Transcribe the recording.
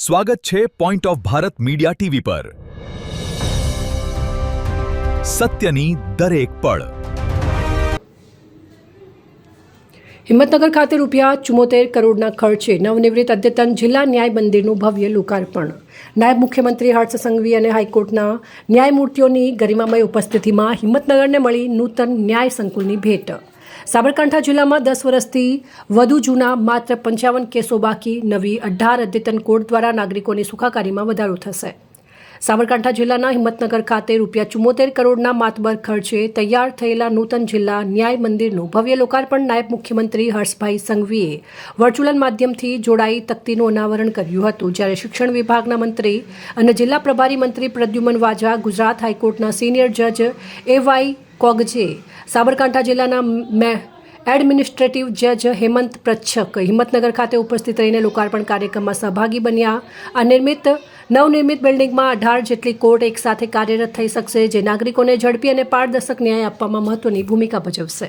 સ્વાગત છે point of Bharat media TV પર સત્યની દરેક પળ। હિંમતનગર ખાતે ₹74 કરોડના ખર્ચે નવનિર્મિત અદ્યતન જિલ્લા ન્યાય મંદિરનું ભવ્ય લોકાર્પણ। નાયબ મુખ્યમંત્રી હર્ષ સંઘવી અને હાઈકોર્ટના ન્યાયમૂર્તિઓની ગરિમામય ઉપસ્થિતિમાં હિંમતનગરને મળી નૂતન ન્યાય સંકુલની ભેટ। સાબરકાંઠા જિલ્લામાં 10 વર્ષથી વધુ જૂના માત્ર 55 કેસો બાકી, નવી 18 અદ્યતન કોર્ટ દ્વારા નાગરિકોની સુખાકારીમાં વધારો થશે। સાબરકાંઠા જિલ્લાના હિંમતનગર ખાતે ₹74 કરોડના માતબર ખર્ચે તૈયાર થયેલા નૂતન જિલ્લા ન્યાય મંદિરનું ભવ્ય લોકાર્પણ નાયબ મુખ્યમંત્રી હર્ષભાઈ સંઘવીએ વર્ચ્યુઅલ માધ્યમથી જોડાઈ તકતીનું અનાવરણ કર્યું હતું, જ્યારે શિક્ષણ વિભાગના મંત્રી અને જિલ્લા પ્રભારી મંત્રી પ્રદ્યુમન વાજા, ગુજરાત હાઈકોર્ટના સિનિયર જજ એવાય કોગજે, સાબરકાંઠા જિલ્લાના એડમિનિસ્ટ્રેટિવ જજ હેમંત પ્રચ્છક હિંમતનગર ખાતે ઉપસ્થિત રહીને લોકાર્પણ કાર્યક્રમમાં સહભાગી બન્યા। આ નવનિર્મિત બિલ્ડિંગમાં 18 જેટલી કોર્ટ એકસાથે કાર્યરત થઈ શકશે, જે નાગરિકોને ઝડપી અને પારદર્શક ન્યાય આપવામાં મહત્વની ભૂમિકા ભજવશે।